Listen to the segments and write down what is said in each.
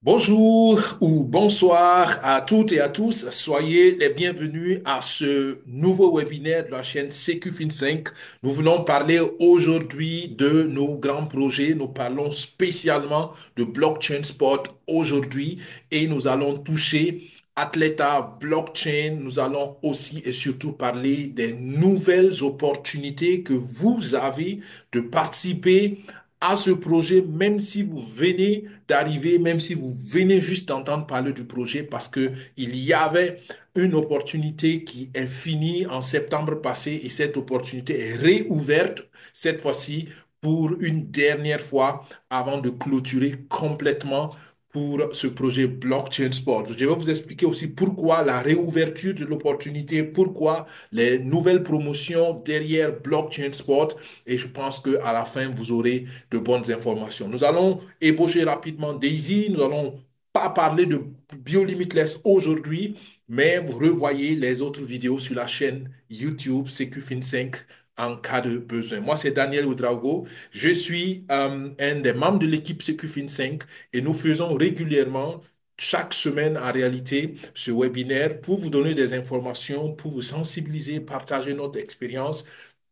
Bonjour ou bonsoir à toutes et à tous. Soyez les bienvenus à ce nouveau webinaire de la chaîne CQFin5. Nous voulons parler aujourd'hui de nos grands projets. Nous parlons spécialement de blockchain spot aujourd'hui et nous allons toucher Athleta, blockchain. Nous allons aussi et surtout parler des nouvelles opportunités que vous avez de participer à ce projet, même si vous venez d'arriver, même si vous venez juste d'entendre parler du projet, parce que il y avait une opportunité qui est finie en septembre passé et cette opportunité est réouverte cette fois-ci pour une dernière fois avant de clôturer complètement pour ce projet Blockchain Sport. Je vais vous expliquer aussi pourquoi la réouverture de l'opportunité, pourquoi les nouvelles promotions derrière Blockchain Sport et je pense qu'à la fin, vous aurez de bonnes informations. Nous allons ébaucher rapidement Daisy. Nous allons pas parler de BioLimitless aujourd'hui, mais vous revoyez les autres vidéos sur la chaîne YouTube CQFin5 en cas de besoin. Moi, c'est Daniel Oudraogo. Je suis un des membres de l'équipe CQFin5 et nous faisons régulièrement chaque semaine, en réalité, ce webinaire pour vous donner des informations, pour vous sensibiliser, partager notre expérience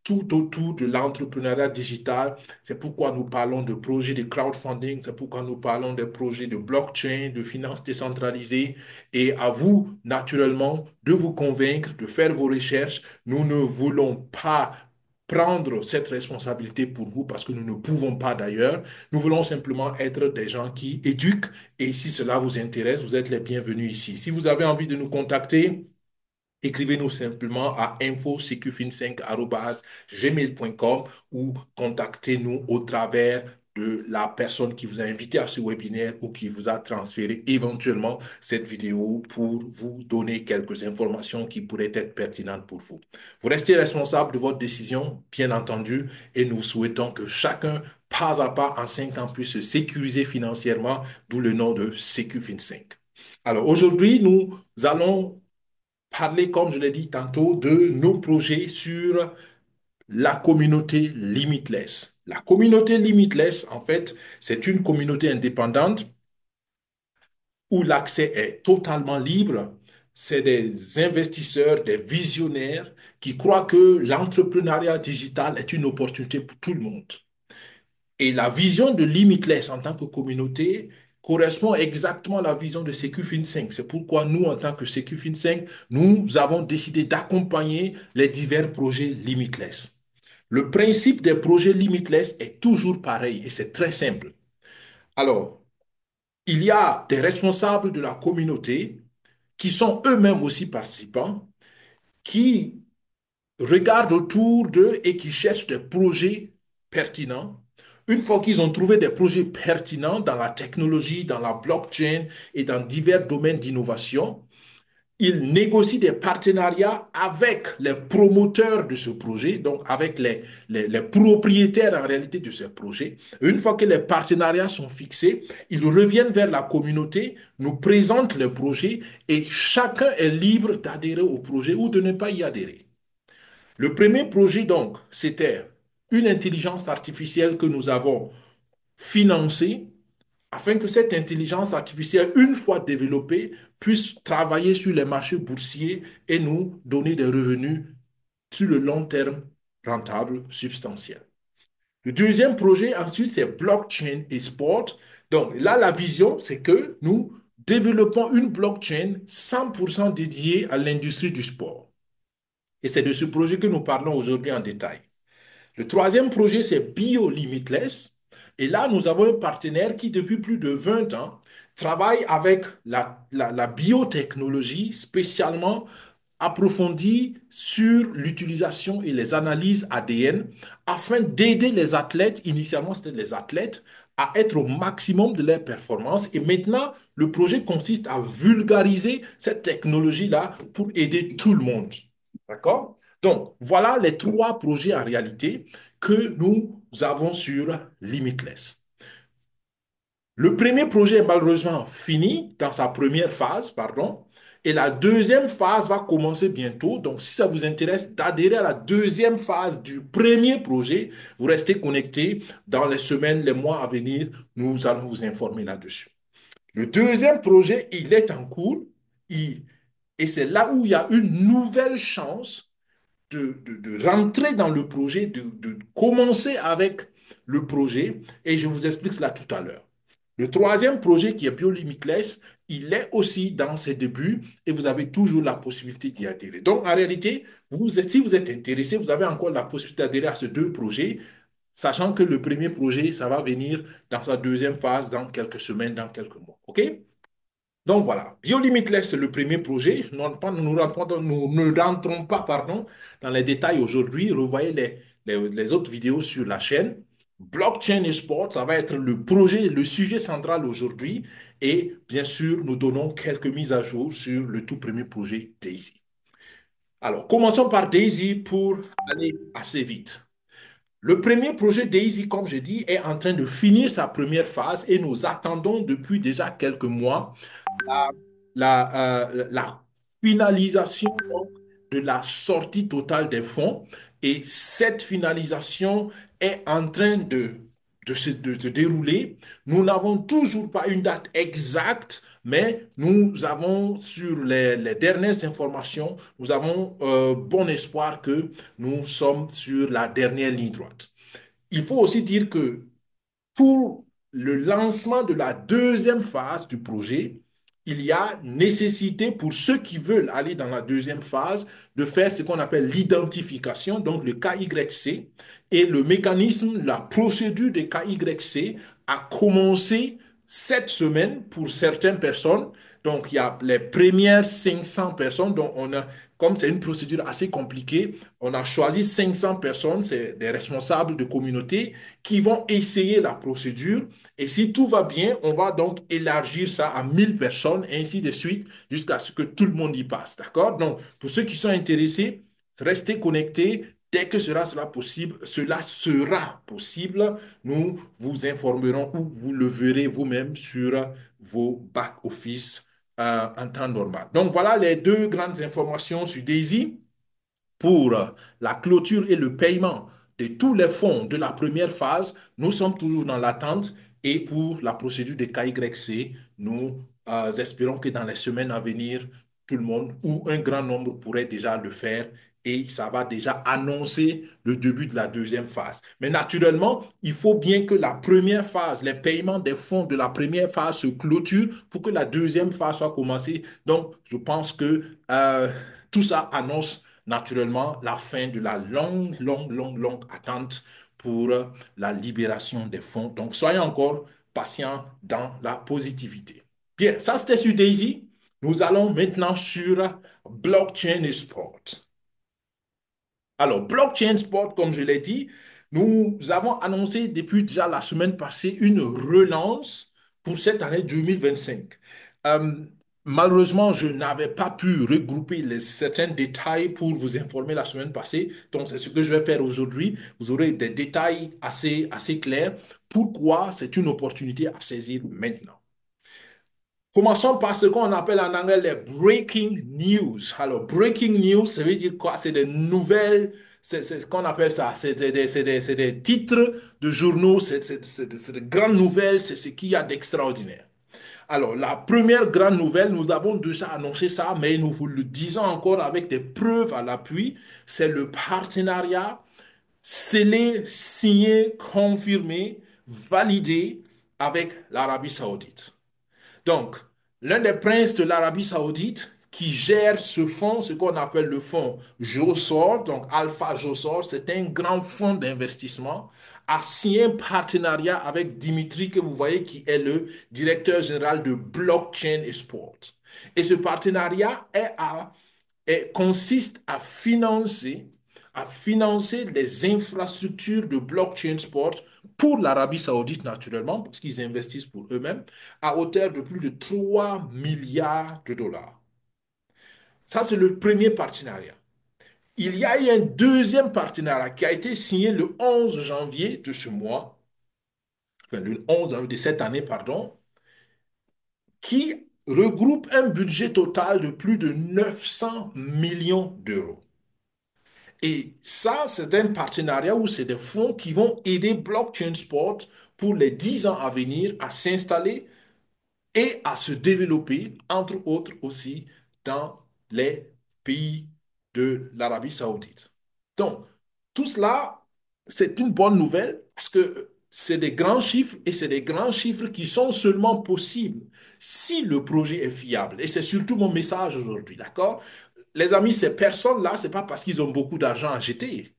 tout autour de l'entrepreneuriat digital. C'est pourquoi nous parlons de projets de crowdfunding, c'est pourquoi nous parlons de projets de blockchain, de finances décentralisées. Et à vous, naturellement, de vous convaincre, de faire vos recherches. Nous ne voulons pas prendre cette responsabilité pour vous parce que nous ne pouvons pas d'ailleurs. Nous voulons simplement être des gens qui éduquent et si cela vous intéresse, vous êtes les bienvenus ici. Si vous avez envie de nous contacter, écrivez-nous simplement à info-cq5.gmail.com ou contactez-nous au travers de la personne qui vous a invité à ce webinaire ou qui vous a transféré éventuellement cette vidéo pour vous donner quelques informations qui pourraient être pertinentes pour vous. Vous restez responsable de votre décision, bien entendu, et nous souhaitons que chacun, pas à pas, en 5 ans, puisse se sécuriser financièrement, d'où le nom de CQFin5. Alors aujourd'hui, nous allons parler, comme je l'ai dit tantôt, de nos projets sur la communauté Limitless. La communauté Limitless, en fait, c'est une communauté indépendante où l'accès est totalement libre. C'est des investisseurs, des visionnaires qui croient que l'entrepreneuriat digital est une opportunité pour tout le monde. Et la vision de Limitless en tant que communauté correspond exactement à la vision de CQFin5. C'est pourquoi nous, en tant que CQFin5, nous avons décidé d'accompagner les divers projets Limitless. Le principe des projets Limitless est toujours pareil et c'est très simple. Alors, il y a des responsables de la communauté qui sont eux-mêmes aussi participants, qui regardent autour d'eux et qui cherchent des projets pertinents. Une fois qu'ils ont trouvé des projets pertinents dans la technologie, dans la blockchain et dans divers domaines d'innovation, ils négocient des partenariats avec les promoteurs de ce projet, donc avec les propriétaires en réalité de ce projet. Une fois que les partenariats sont fixés, ils reviennent vers la communauté, nous présentent le projet et chacun est libre d'adhérer au projet ou de ne pas y adhérer. Le premier projet, donc, c'était une intelligence artificielle que nous avons financée afin que cette intelligence artificielle, une fois développée, puisse travailler sur les marchés boursiers et nous donner des revenus sur le long terme rentables, substantiels. Le deuxième projet, ensuite, c'est blockchain et sport. Donc là, la vision, c'est que nous développons une blockchain 100% dédiée à l'industrie du sport. Et c'est de ce projet que nous parlons aujourd'hui en détail. Le troisième projet, c'est BioLimitless. Et là, nous avons un partenaire qui, depuis plus de 20 ans, travaille avec la biotechnologie spécialement approfondie sur l'utilisation et les analyses ADN afin d'aider les athlètes, initialement c'était les athlètes, à être au maximum de leurs performances. Et maintenant, le projet consiste à vulgariser cette technologie-là pour aider tout le monde. D'accord? Donc, voilà les trois projets en réalité que nous avons sur Limitless. Le premier projet est malheureusement fini dans sa première phase, pardon, et la deuxième phase va commencer bientôt. Donc, si ça vous intéresse d'adhérer à la deuxième phase du premier projet, vous restez connectés dans les semaines, les mois à venir. Nous allons vous informer là-dessus. Le deuxième projet, il est en cours. Il- et c'est là où il y a une nouvelle chance de rentrer dans le projet, de commencer avec le projet. Et je vous explique cela tout à l'heure. Le troisième projet qui est BioLimitless, il est aussi dans ses débuts et vous avez toujours la possibilité d'y adhérer. Donc, en réalité, si vous êtes intéressé, vous avez encore la possibilité d'adhérer à ces deux projets, sachant que le premier projet, ça va venir dans sa deuxième phase dans quelques semaines, dans quelques mois. OK? Donc voilà, BioLimitless, c'est le premier projet. Nous ne rentrons pas, pardon, dans les détails aujourd'hui. Revoyez les autres vidéos sur la chaîne. Blockchain et sport, ça va être le projet, le sujet central aujourd'hui. Et bien sûr, nous donnons quelques mises à jour sur le tout premier projet Daisy. Alors, commençons par Daisy pour aller assez vite. Le premier projet Daisy, comme je dis, est en train de finir sa première phase et nous attendons depuis déjà quelques mois la finalisation de la sortie totale des fonds. Et cette finalisation est en train de se dérouler. Nous n'avons toujours pas une date exacte, mais nous avons, sur les dernières informations, nous avons bon espoir que nous sommes sur la dernière ligne droite. Il faut aussi dire que pour le lancement de la deuxième phase du projet, il y a nécessité pour ceux qui veulent aller dans la deuxième phase de faire ce qu'on appelle l'identification, donc le KYC, et le mécanisme, la procédure de KYC a commencé cette semaine pour certaines personnes. Donc, il y a les premières 500 personnes dont on a, comme c'est une procédure assez compliquée, on a choisi 500 personnes, c'est des responsables de communauté qui vont essayer la procédure. Et si tout va bien, on va donc élargir ça à 1000 personnes, et ainsi de suite, jusqu'à ce que tout le monde y passe. D'accord? Donc, pour ceux qui sont intéressés, restez connectés. Dès que cela sera possible, nous vous informerons ou vous le verrez vous-même sur vos back-office en temps normal. Donc, voilà les deux grandes informations sur Daisy pour la clôture et le paiement de tous les fonds de la première phase. Nous sommes toujours dans l'attente et pour la procédure de KYC, nous espérons que dans les semaines à venir, tout le monde ou un grand nombre pourrait déjà le faire et ça va déjà annoncer le début de la deuxième phase. Mais naturellement, il faut bien que la première phase, les paiements des fonds de la première phase se clôturent pour que la deuxième phase soit commencée. Donc, je pense que tout ça annonce naturellement la fin de la longue attente pour la libération des fonds. Donc, soyez encore patients dans la positivité. Bien, ça c'était sur Daisy. Nous allons maintenant sur blockchain et sport. Alors, blockchain sport, comme je l'ai dit, nous avons annoncé depuis déjà la semaine passée une relance pour cette année 2025. Euh, Malheureusement, je n'avais pas pu regrouper certains détails pour vous informer la semaine passée. Donc, c'est ce que je vais faire aujourd'hui. Vous aurez des détails assez clairs. Pourquoi c'est une opportunité à saisir maintenant? Commençons par ce qu'on appelle en anglais les breaking news. Alors, breaking news, ça veut dire quoi? C'est des nouvelles, c'est ce qu'on appelle ça. C'est des titres de journaux, c'est des grandes nouvelles, c'est ce qu'il y a d'extraordinaire. Alors, la première grande nouvelle, nous avons déjà annoncé ça, mais nous vous le disons encore avec des preuves à l'appui, c'est le partenariat scellé, signé, confirmé, validé avec l'Arabie Saoudite. Donc, l'un des princes de l'Arabie Saoudite qui gère ce fonds, ce qu'on appelle le fonds Josor, donc Alpha Josor, c'est un grand fonds d'investissement, a signé un partenariat avec Dimitri, que vous voyez, qui est le directeur général de Blockchain et Sport. Et ce partenariat consiste à financer les infrastructures de blockchain sport pour l'Arabie Saoudite, naturellement, parce qu'ils investissent pour eux-mêmes, à hauteur de plus de 3 milliards de dollars. Ça, c'est le premier partenariat. Il y a eu un deuxième partenariat qui a été signé le 11 janvier de ce mois, enfin le 11 janvier de cette année, pardon, qui regroupe un budget total de plus de 900 millions d'euros. Et ça, c'est un partenariat où c'est des fonds qui vont aider Blockchain Sport pour les 10 ans à venir à s'installer et à se développer, entre autres aussi, dans les pays de l'Arabie saoudite. Donc, tout cela, c'est une bonne nouvelle parce que c'est des grands chiffres et c'est des grands chiffres qui sont seulement possibles si le projet est fiable. Et c'est surtout mon message aujourd'hui, d'accord? Les amis, ces personnes-là, c'est pas parce qu'ils ont beaucoup d'argent à jeter.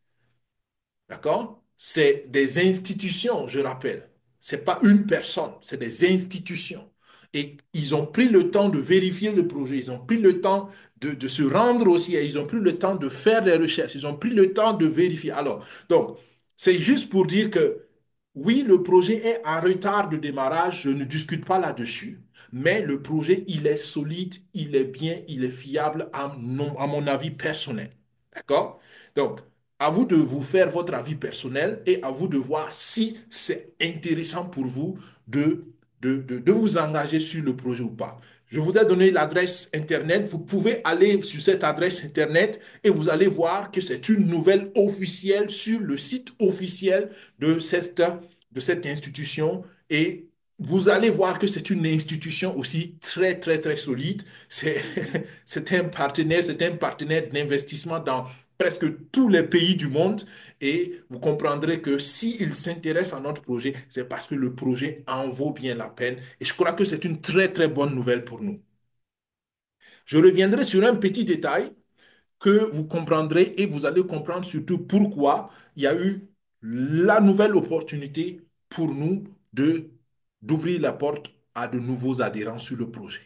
D'accord? C'est des institutions, je rappelle. C'est pas une personne, c'est des institutions. Et ils ont pris le temps de vérifier le projet, ils ont pris le temps de se rendre aussi, et ils ont pris le temps de faire des recherches, ils ont pris le temps de vérifier. Alors, donc, c'est juste pour dire que oui, le projet est en retard de démarrage, je ne discute pas là-dessus, mais le projet, il est solide, il est bien, il est fiable à mon avis personnel. D'accord? Donc, à vous de vous faire votre avis personnel et à vous de voir si c'est intéressant pour vous de vous engager sur le projet ou pas. Je vous ai donné l'adresse Internet. Vous pouvez aller sur cette adresse Internet et vous allez voir que c'est une nouvelle officielle sur le site officiel de cette institution. Et vous allez voir que c'est une institution aussi très, très, très solide. C'est c'est un partenaire d'investissement dans presque tous les pays du monde et vous comprendrez que s'ils s'intéressent à notre projet, c'est parce que le projet en vaut bien la peine et je crois que c'est une très très bonne nouvelle pour nous. Je reviendrai sur un petit détail que vous comprendrez et vous allez comprendre surtout pourquoi il y a eu la nouvelle opportunité pour nous de d'ouvrir la porte à de nouveaux adhérents sur le projet.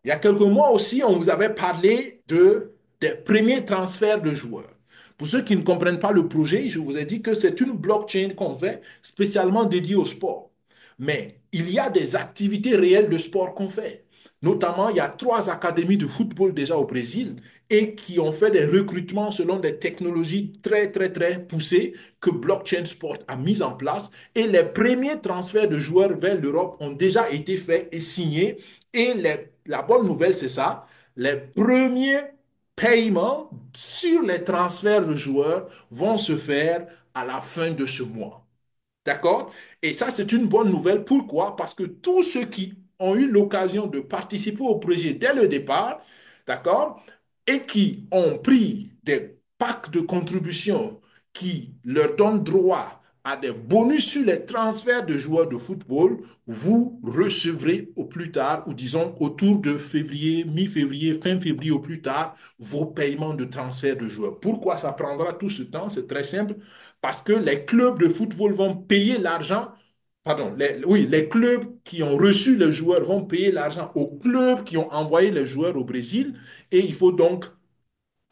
Il y a quelques mois aussi, on vous avait parlé des premiers transferts de joueurs. Pour ceux qui ne comprennent pas le projet, je vous ai dit que c'est une blockchain qu'on fait spécialement dédiée au sport. Mais il y a des activités réelles de sport qu'on fait. Notamment, il y a 3 académies de football déjà au Brésil et qui ont fait des recrutements selon des technologies très, très, très poussées que Blockchain Sport a mis en place. Et les premiers transferts de joueurs vers l'Europe ont déjà été faits et signés. Et la bonne nouvelle, c'est ça. Les premiers paiements sur les transferts de joueurs vont se faire à la fin de ce mois. D'accord? Et ça, c'est une bonne nouvelle. Pourquoi? Parce que tous ceux qui ont eu l'occasion de participer au projet dès le départ, d'accord, et qui ont pris des packs de contribution qui leur donnent droit à des bonus sur les transferts de joueurs de football, vous recevrez au plus tard, ou disons autour de février, mi-février, fin février au plus tard, vos paiements de transfert de joueurs. Pourquoi ça prendra tout ce temps? C'est très simple parce que les clubs de football vont payer l'argent, pardon, oui, les clubs qui ont reçu les joueurs vont payer l'argent aux clubs qui ont envoyé les joueurs au Brésil. Et il faut donc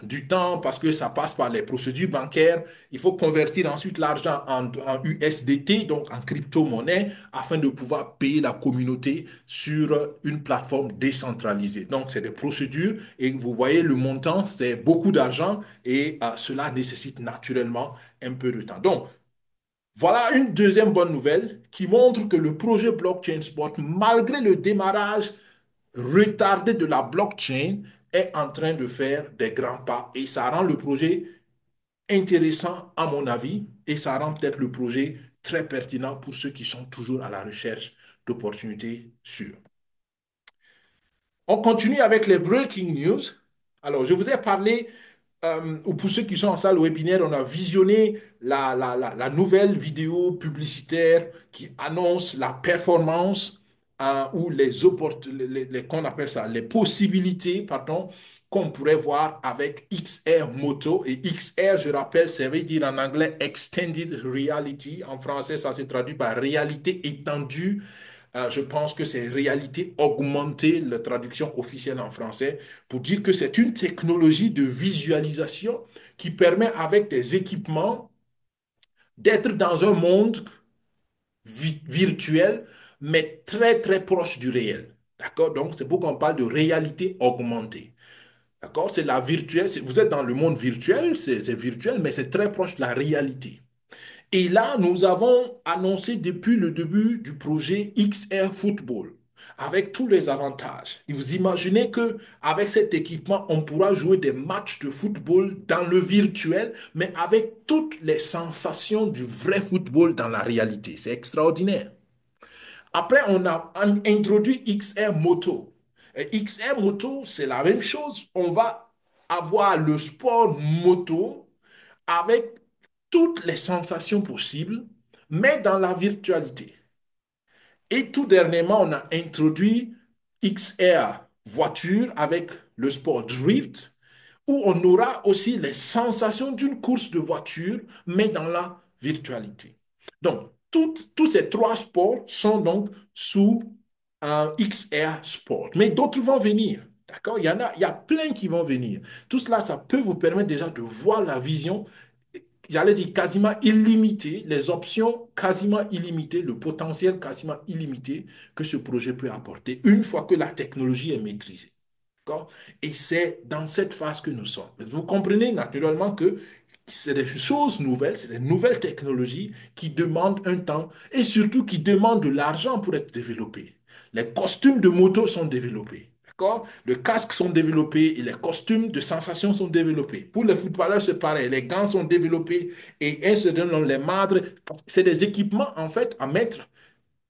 du temps parce que ça passe par les procédures bancaires. Il faut convertir ensuite l'argent en USDT, donc en crypto-monnaie, afin de pouvoir payer la communauté sur une plateforme décentralisée. Donc, c'est des procédures et vous voyez le montant, c'est beaucoup d'argent et cela nécessite naturellement un peu de temps. Donc, voilà une deuxième bonne nouvelle qui montre que le projet Blockchain Spot, malgré le démarrage retardé de la blockchain, est en train de faire des grands pas et ça rend le projet intéressant à mon avis et ça rend peut-être le projet très pertinent pour ceux qui sont toujours à la recherche d'opportunités sûres. On continue avec les breaking news. Alors, je vous ai parlé ou pour ceux qui sont en salle webinaire, on a visionné la nouvelle vidéo publicitaire qui annonce la performance ou qu'on appelle ça, les possibilités, pardon, qu'on pourrait voir avec XR Moto. Et XR, je rappelle, ça veut dire en anglais Extended Reality. En français, ça se traduit par réalité étendue. Je pense que c'est réalité augmentée, la traduction officielle en français, pour dire que c'est une technologie de visualisation qui permet avec des équipements d'être dans un monde virtuel, mais très très proche du réel. D'accord? Donc c'est pourquoi on parle de réalité augmentée. D'accord? C'est la virtuelle, vous êtes dans le monde virtuel, c'est virtuel, mais c'est très proche de la réalité. Et là, nous avons annoncé depuis le début du projet XR Football, avec tous les avantages. Et vous imaginez que avec cet équipement, on pourra jouer des matchs de football dans le virtuel, mais avec toutes les sensations du vrai football dans la réalité. C'est extraordinaire. Après, on a introduit XR Moto. Et XR Moto, c'est la même chose. On va avoir le sport moto avec toutes les sensations possibles, mais dans la virtualité. Et tout dernièrement, on a introduit XR voiture avec le sport drift, où on aura aussi les sensations d'une course de voiture, mais dans la virtualité. Donc, tous ces trois sports sont donc sous un XR Sport. Mais d'autres vont venir. D'accord? Il y a plein qui vont venir. Tout cela, ça peut vous permettre déjà de voir la vision, j'allais dire quasiment illimitée, les options quasiment illimitées, le potentiel quasiment illimité que ce projet peut apporter une fois que la technologie est maîtrisée. D'accord? Et c'est dans cette phase que nous sommes. Vous comprenez naturellement que c'est des choses nouvelles, c'est des nouvelles technologies qui demandent un temps et surtout qui demandent de l'argent pour être développées. Les costumes de moto sont développés. D'accord? Les casques sont développés et les costumes de sensation sont développés. Pour les footballeurs, c'est pareil. Les gants sont développés et ainsi de suite, les madres. C'est des équipements, en fait, à mettre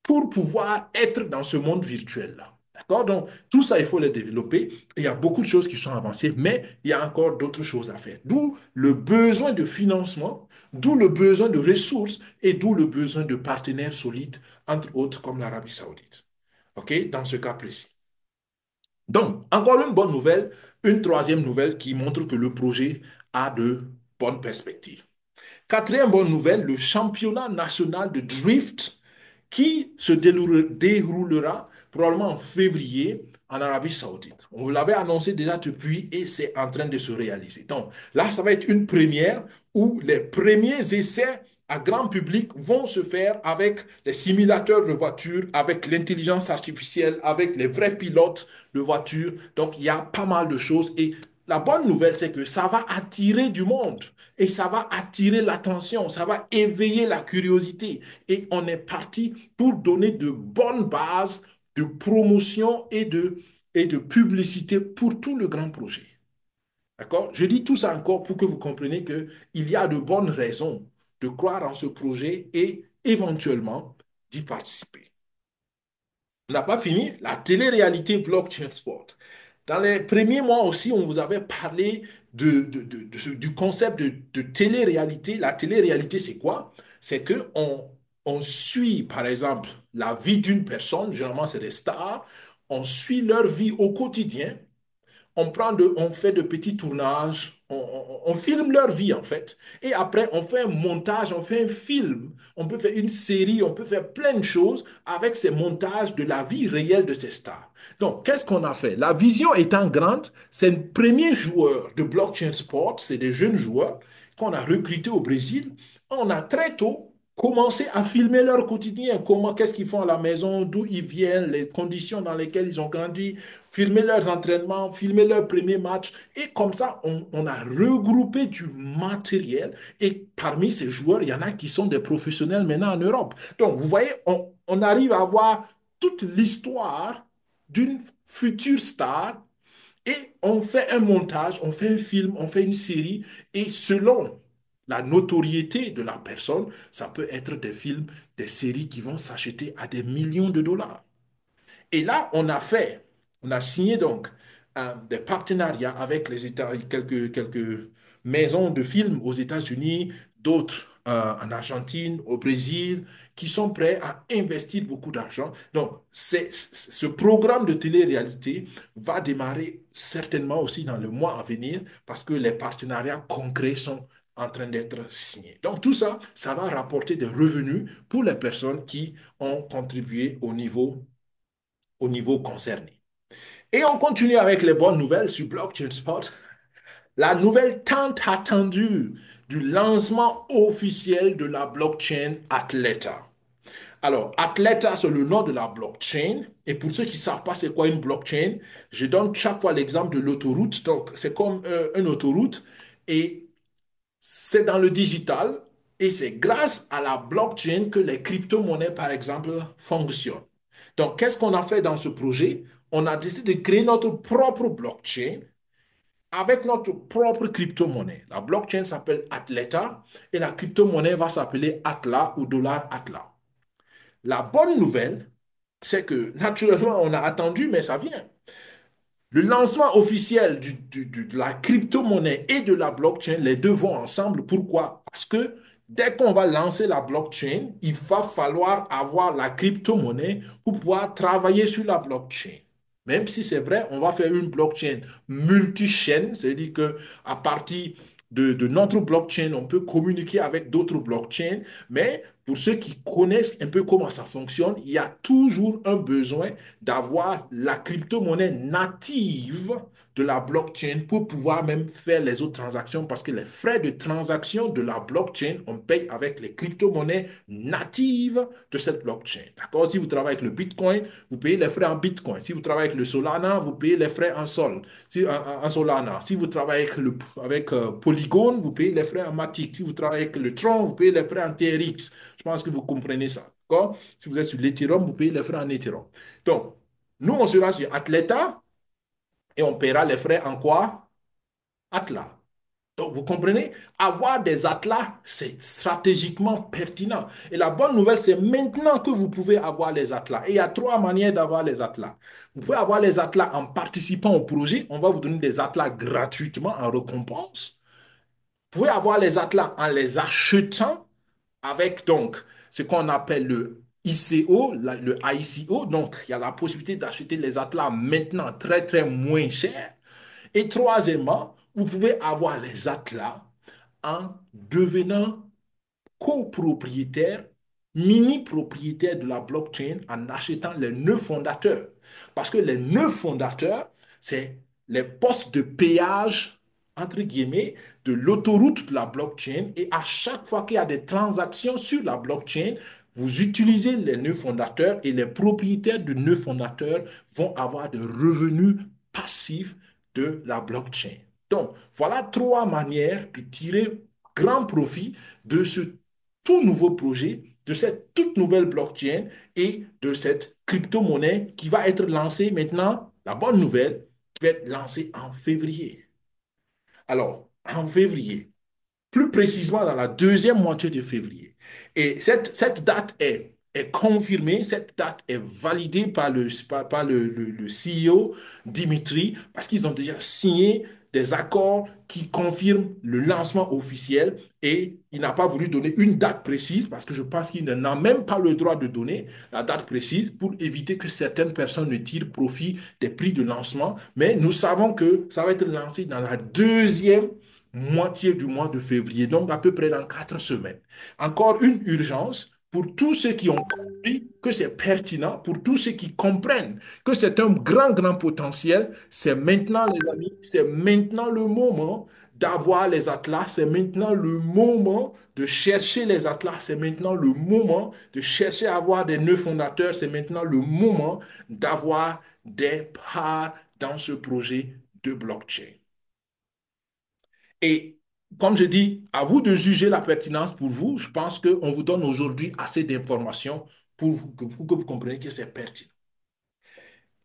pour pouvoir être dans ce monde virtuel-là. D'accord? Donc, tout ça, il faut le développer. Il y a beaucoup de choses qui sont avancées, mais il y a encore d'autres choses à faire. D'où le besoin de financement, d'où le besoin de ressources et d'où le besoin de partenaires solides, entre autres comme l'Arabie Saoudite. OK? Dans ce cas précis. Donc, encore une bonne nouvelle, une troisième nouvelle qui montre que le projet a de bonnes perspectives. Quatrième bonne nouvelle, le championnat national de drift qui se déroulera probablement en février en Arabie Saoudite. On vous l'avait annoncé déjà depuis et c'est en train de se réaliser. Donc là, ça va être une première où les premiers essais à grand public vont se faire avec les simulateurs de voitures, avec l'intelligence artificielle, avec les vrais pilotes de voitures. Donc il y a pas mal de choses et la bonne nouvelle, c'est que ça va attirer du monde et ça va attirer l'attention, ça va éveiller la curiosité. Et on est parti pour donner de bonnes bases de promotion et de publicité pour tout le grand projet. D'accord? Je dis tout ça encore pour que vous compreniez qu'il y a de bonnes raisons de croire en ce projet et éventuellement d'y participer. On n'a pas fini. La télé-réalité blockchain sport. Dans les premiers mois aussi, on vous avait parlé du concept de télé-réalité. La télé-réalité, c'est quoi? C'est qu'on on suit, par exemple, la vie d'une personne, généralement c'est des stars, on suit leur vie au quotidien on fait de petits tournages, on filme leur vie en fait. Et après, on fait un montage, on fait un film. On peut faire une série, on peut faire plein de choses avec ces montages de la vie réelle de ces stars. Donc, qu'est-ce qu'on a fait? La vision étant grande, c'est un premier joueur de blockchain sport, c'est des jeunes joueurs qu'on a recrutés au Brésil. On a très tôt commencé à filmer leur quotidien, comment, qu'est-ce qu'ils font à la maison, d'où ils viennent, les conditions dans lesquelles ils ont grandi, filmer leurs entraînements, filmer leurs premiers matchs. Et comme ça, on a regroupé du matériel. Et parmi ces joueurs, il y en a qui sont des professionnels maintenant en Europe. Donc, vous voyez, on arrive à voir toute l'histoire d'une future star et on fait un montage, on fait un film, on fait une série. Et selon la notoriété de la personne, ça peut être des films, des séries qui vont s'acheter à des millions de dollars. Et là, on a signé donc des partenariats avec les États, quelques maisons de films aux États-Unis, d'autres en Argentine, au Brésil, qui sont prêts à investir beaucoup d'argent. Donc, ce programme de télé-réalité va démarrer certainement aussi dans le mois à venir parce que les partenariats concrets sont en train d'être signés. Donc, tout ça, ça va rapporter des revenus pour les personnes qui ont contribué au niveau concerné. Et on continue avec les bonnes nouvelles sur Blockchain Spot. La nouvelle tant attendue du lancement officiel de la blockchain Athleta. Alors, Athleta, c'est le nom de la blockchain. Et pour ceux qui ne savent pas c'est quoi une blockchain, je donne chaque fois l'exemple de l'autoroute. Donc, c'est comme une autoroute et c'est dans le digital. Et c'est grâce à la blockchain que les crypto-monnaies, par exemple, fonctionnent. Donc, qu'est-ce qu'on a fait dans ce projet? On a décidé de créer notre propre blockchain avec notre propre crypto-monnaie. La blockchain s'appelle Athleta et la crypto-monnaie va s'appeler Atla ou dollar Atla. La bonne nouvelle, c'est que naturellement, on a attendu, mais ça vient. Le lancement officiel de la crypto-monnaie et de la blockchain, les deux vont ensemble. Pourquoi? Parce que dès qu'on va lancer la blockchain, il va falloir avoir la crypto-monnaie pour pouvoir travailler sur la blockchain. Même si c'est vrai, on va faire une blockchain multi-chaîne, c'est-à-dire que à partir de notre blockchain, on peut communiquer avec d'autres blockchains, mais pour ceux qui connaissent un peu comment ça fonctionne, il y a toujours un besoin d'avoir la crypto-monnaie native de la blockchain pour pouvoir même faire les autres transactions parce que les frais de transaction de la blockchain, on paye avec les crypto-monnaies natives de cette blockchain. D'accord? Si vous travaillez avec le Bitcoin, vous payez les frais en Bitcoin. Si vous travaillez avec le Solana, vous payez les frais en Sol, en Solana. Si vous travaillez avec Polygon, vous payez les frais en Matic. Si vous travaillez avec le Tron, vous payez les frais en TRX. Je pense que vous comprenez ça. D'accord? Si vous êtes sur l'Ethereum, vous payez les frais en Ethereum. Donc, nous, on sera sur Atleta et on paiera les frais en quoi? Atlas. Donc, vous comprenez, avoir des atlas, c'est stratégiquement pertinent. Et la bonne nouvelle, c'est maintenant que vous pouvez avoir les atlas. Et il y a trois manières d'avoir les atlas. Vous pouvez avoir les atlas en participant au projet. On va vous donner des atlas gratuitement en récompense. Vous pouvez avoir les atlas en les achetant avec donc ce qu'on appelle le ICO, le ICO. Donc, il y a la possibilité d'acheter les atlas maintenant très, très moins cher. Et troisièmement, vous pouvez avoir les atlas en devenant copropriétaire, mini-propriétaire de la blockchain en achetant les nœuds fondateurs. Parce que les nœuds fondateurs, c'est les postes de péage, entre guillemets, de l'autoroute de la blockchain. Et à chaque fois qu'il y a des transactions sur la blockchain, vous utilisez les nœuds fondateurs et les propriétaires de nœuds fondateurs vont avoir des revenus passifs de la blockchain. Donc, voilà trois manières de tirer grand profit de ce tout nouveau projet, de cette toute nouvelle blockchain et de cette crypto-monnaie qui va être lancée maintenant, la bonne nouvelle, qui va être lancée en février. Alors, en février, plus précisément dans la deuxième moitié de février. Et cette date est confirmée, cette date est validée par le CEO Dimitri, parce qu'ils ont déjà signé des accords qui confirment le lancement officiel et il n'a pas voulu donner une date précise parce que je pense qu'il n'a même pas le droit de donner la date précise pour éviter que certaines personnes ne tirent profit des prix de lancement. Mais nous savons que ça va être lancé dans la deuxième moitié du mois de février, donc à peu près dans 4 semaines. Encore une urgence pour tous ceux qui ont compris que c'est pertinent, pour tous ceux qui comprennent que c'est un grand, grand potentiel. C'est maintenant, les amis, c'est maintenant le moment d'avoir les atlas, c'est maintenant le moment de chercher les atlas, c'est maintenant le moment de chercher à avoir des nœuds fondateurs, c'est maintenant le moment d'avoir des parts dans ce projet de blockchain. Et comme je dis, à vous de juger la pertinence pour vous. Je pense qu'on vous donne aujourd'hui assez d'informations pour que vous compreniez que c'est pertinent.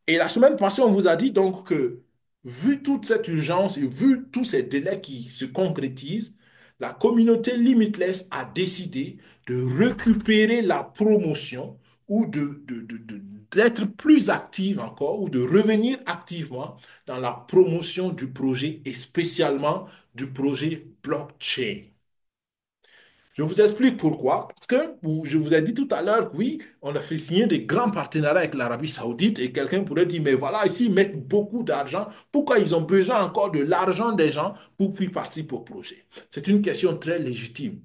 Et la semaine passée, on vous a dit donc que, vu toute cette urgence et vu tous ces délais qui se concrétisent, la communauté Limitless a décidé de récupérer la promotion ou d'être plus active encore ou de revenir activement dans la promotion du projet et spécialement du projet blockchain. Je vous explique pourquoi. Parce que je vous ai dit tout à l'heure que oui, on a fait signer des grands partenariats avec l'Arabie Saoudite et quelqu'un pourrait dire, mais voilà, ici, ils mettent beaucoup d'argent. Pourquoi ils ont besoin encore de l'argent des gens pour puis participer au projet? C'est une question très légitime.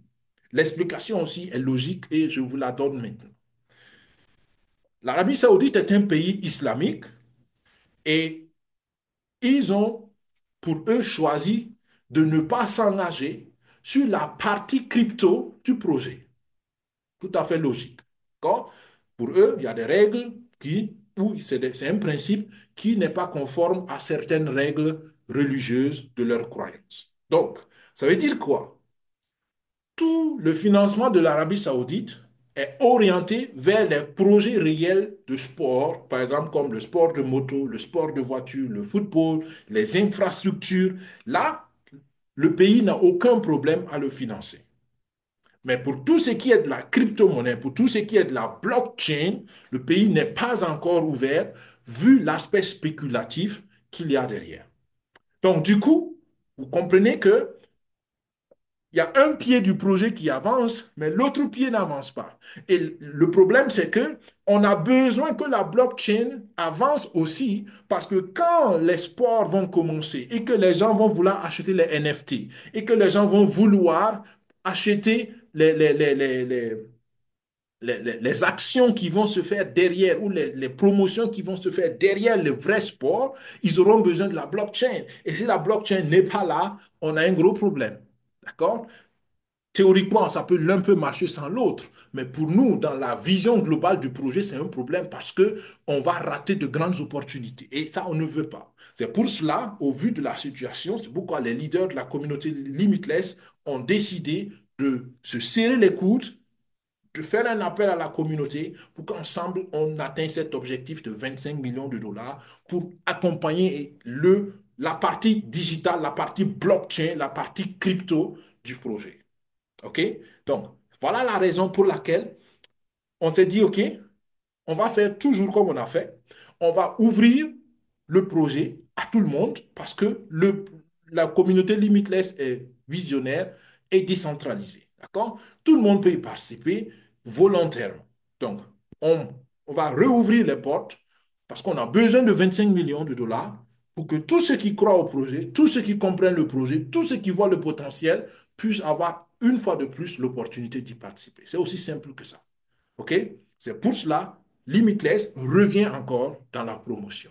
L'explication aussi est logique et je vous la donne maintenant. L'Arabie Saoudite est un pays islamique et ils ont, pour eux, choisi de ne pas s'engager sur la partie crypto du projet. Tout à fait logique. D'accord? Pour eux, il y a des règles ou c'est un principe qui n'est pas conforme à certaines règles religieuses de leur croyance. Donc, ça veut dire quoi? Tout le financement de l'Arabie Saoudite est orienté vers les projets réels de sport, par exemple comme le sport de moto, le sport de voiture, le football, les infrastructures. Là, le pays n'a aucun problème à le financer. Mais pour tout ce qui est de la crypto-monnaie, pour tout ce qui est de la blockchain, le pays n'est pas encore ouvert vu l'aspect spéculatif qu'il y a derrière. Donc, du coup, vous comprenez que il y a un pied du projet qui avance, mais l'autre pied n'avance pas. Et le problème, c'est que on a besoin que la blockchain avance aussi parce que quand les sports vont commencer et que les gens vont vouloir acheter les NFT et que les gens vont vouloir acheter les actions qui vont se faire derrière ou les promotions qui vont se faire derrière le vrai sport, ils auront besoin de la blockchain. Et si la blockchain n'est pas là, on a un gros problème. D'accord? Théoriquement, ça peut l'un peu marcher sans l'autre, mais pour nous, dans la vision globale du projet, c'est un problème parce que on va rater de grandes opportunités. Et ça, on ne veut pas. C'est pour cela, au vu de la situation, c'est pourquoi les leaders de la communauté Limitless ont décidé de se serrer les coudes, de faire un appel à la communauté pour qu'ensemble, on atteigne cet objectif de 25 millions de dollars pour accompagner la partie digitale, la partie blockchain, la partie crypto du projet. OK? Donc, voilà la raison pour laquelle on s'est dit, OK, on va faire toujours comme on a fait. On va ouvrir le projet à tout le monde parce que la communauté Limitless est visionnaire et décentralisée. D'accord? Tout le monde peut y participer volontairement. Donc, on, on va rouvrir les portes parce qu'on a besoin de 25 millions de dollars pour que tous ceux qui croient au projet, tous ceux qui comprennent le projet, tous ceux qui voient le potentiel puissent avoir une fois de plus l'opportunité d'y participer. C'est aussi simple que ça. OK? C'est pour cela, Limitless revient encore dans la promotion.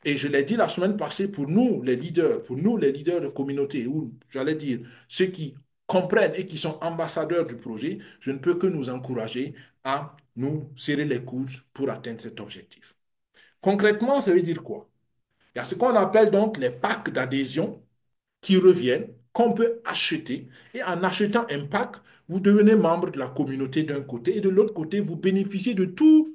Et je l'ai dit la semaine passée, pour nous les leaders de communauté, ou j'allais dire ceux qui comprennent et qui sont ambassadeurs du projet, je ne peux que nous encourager à nous serrer les coudes pour atteindre cet objectif. Concrètement, ça veut dire quoi? Il y a ce qu'on appelle donc les packs d'adhésion qui reviennent, qu'on peut acheter. Et en achetant un pack, vous devenez membre de la communauté d'un côté et de l'autre côté, vous bénéficiez de tous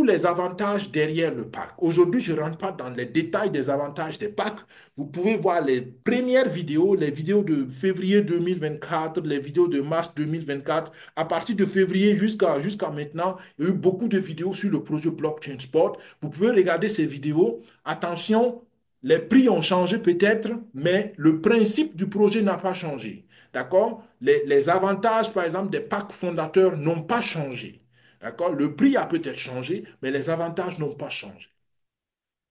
les avantages derrière le pack. Aujourd'hui, je ne rentre pas dans les détails des avantages des packs. Vous pouvez voir les premières vidéos, les vidéos de février 2024, les vidéos de mars 2024. À partir de février jusqu'à maintenant, il y a eu beaucoup de vidéos sur le projet Blockchain Sport. Vous pouvez regarder ces vidéos. Attention, les prix ont changé peut-être, mais le principe du projet n'a pas changé. D'accord? Les avantages, par exemple, des packs fondateurs n'ont pas changé. D'accord? Le prix a peut-être changé, mais les avantages n'ont pas changé.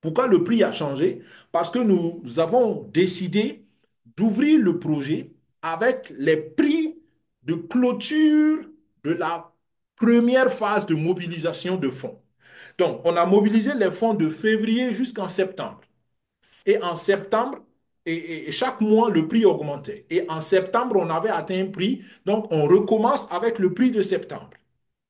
Pourquoi le prix a changé? Parce que nous avons décidé d'ouvrir le projet avec les prix de clôture de la première phase de mobilisation de fonds. Donc, on a mobilisé les fonds de février jusqu'en septembre. Et en septembre, et chaque mois, le prix augmentait. Et en septembre, on avait atteint un prix. Donc, on recommence avec le prix de septembre.